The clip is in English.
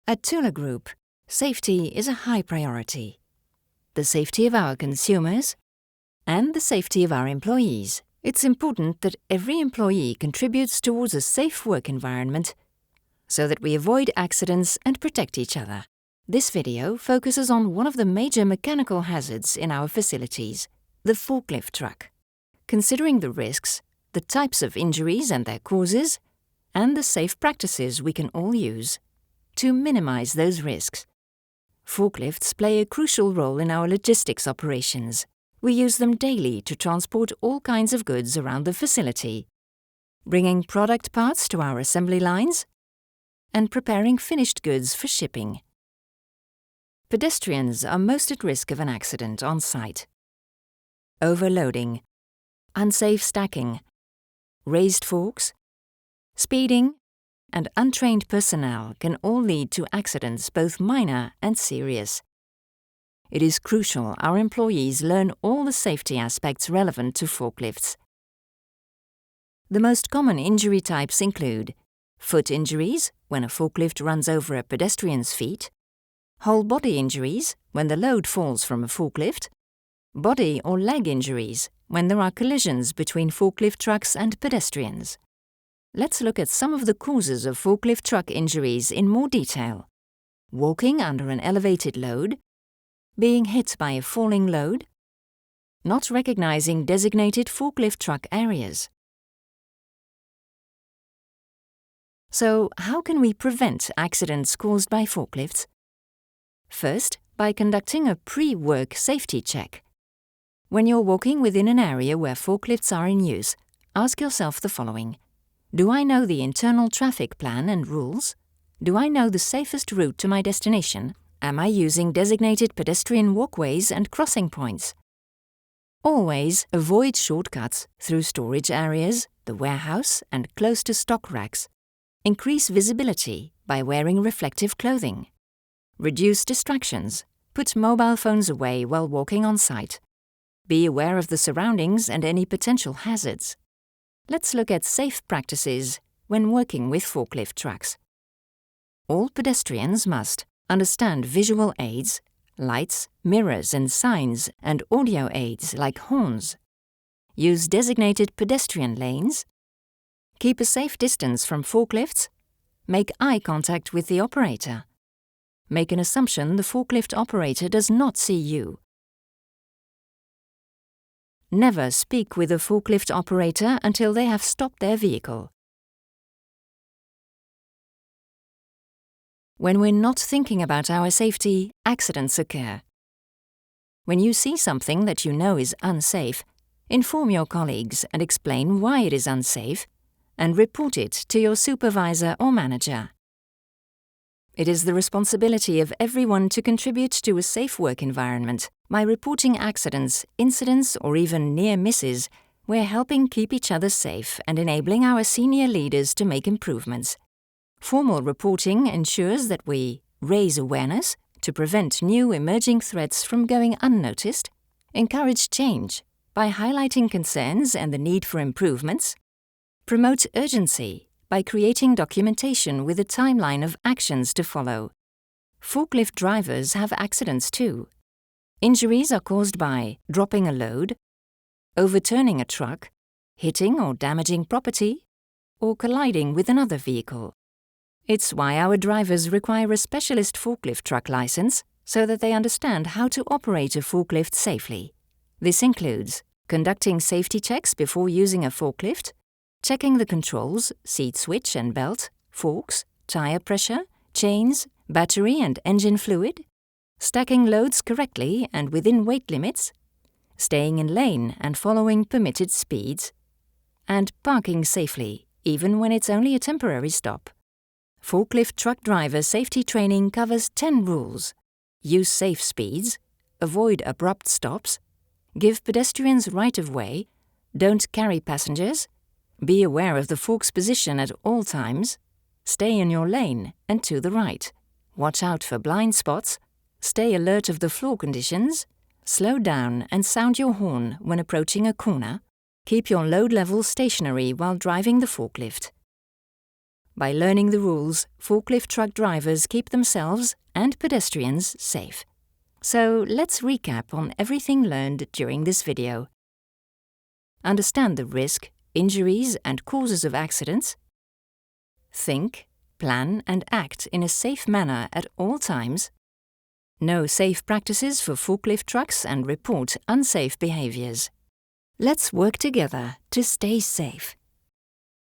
At Tula Group, safety is a high priority. The safety of our consumers and the safety of our employees. It's important that every employee contributes towards a safe work environment so that we avoid accidents and protect each other. This video focuses on one of the major mechanical hazards in our facilities, the forklift truck. Considering the risks, the types of injuries and their causes, and the safe practices we can all use to minimize those risks. Forklifts play a crucial role in our logistics operations. We use them daily to transport all kinds of goods around the facility, bringing product parts to our assembly lines, and preparing finished goods for shipping. Pedestrians are most at risk of an accident on site. Overloading, unsafe stacking, raised forks, speeding, and untrained personnel can all lead to accidents both minor and serious. It is crucial our employees learn all the safety aspects relevant to forklifts. The most common injury types include foot injuries, when a forklift runs over a pedestrian's feet, whole body injuries, when the load falls from a forklift, body or leg injuries, when there are collisions between forklift trucks and pedestrians. Let's look at some of the causes of forklift truck injuries in more detail. Walking under an elevated load, being hit by a falling load, not recognizing designated forklift truck areas. So, how can we prevent accidents caused by forklifts? First, by conducting a pre-work safety check. When you're walking within an area where forklifts are in use, ask yourself the following. Do I know the internal traffic plan and rules? Do I know the safest route to my destination? Am I using designated pedestrian walkways and crossing points? Always avoid shortcuts through storage areas, the warehouse, and close to stock racks. Increase visibility by wearing reflective clothing. Reduce distractions. Put mobile phones away while walking on site. Be aware of the surroundings and any potential hazards. Let's look at safe practices when working with forklift trucks. All pedestrians must understand visual aids, lights, mirrors and signs, and audio aids like horns. Use designated pedestrian lanes. Keep a safe distance from forklifts. Make eye contact with the operator. Make an assumption the forklift operator does not see you. Never speak with a forklift operator until they have stopped their vehicle. When we're not thinking about our safety, accidents occur. When you see something that you know is unsafe, inform your colleagues and explain why it is unsafe, and report it to your supervisor or manager. It is the responsibility of everyone to contribute to a safe work environment. By reporting accidents, incidents, or even near misses, we're helping keep each other safe and enabling our senior leaders to make improvements. Formal reporting ensures that we raise awareness to prevent new emerging threats from going unnoticed, encourage change by highlighting concerns and the need for improvements, promote urgency by creating documentation with a timeline of actions to follow. Forklift drivers have accidents too. Injuries are caused by dropping a load, overturning a truck, hitting or damaging property, or colliding with another vehicle. It's why our drivers require a specialist forklift truck license so that they understand how to operate a forklift safely. This includes conducting safety checks before using a forklift, checking the controls, seat switch and belt, forks, tire pressure, chains, battery and engine fluid, stacking loads correctly and within weight limits, staying in lane and following permitted speeds, and parking safely, even when it's only a temporary stop. Forklift truck driver safety training covers 10 rules. Use safe speeds, avoid abrupt stops, give pedestrians right-of-way, don't carry passengers, be aware of the fork's position at all times, stay in your lane and to the right, watch out for blind spots, stay alert of the floor conditions, slow down and sound your horn when approaching a corner, keep your load level stationary while driving the forklift. By learning the rules, forklift truck drivers keep themselves and pedestrians safe. So let's recap on everything learned during this video. Understand the risk, injuries and causes of accidents. Think, plan and act in a safe manner at all times. Know safe practices for forklift trucks and report unsafe behaviors. Let's work together to stay safe.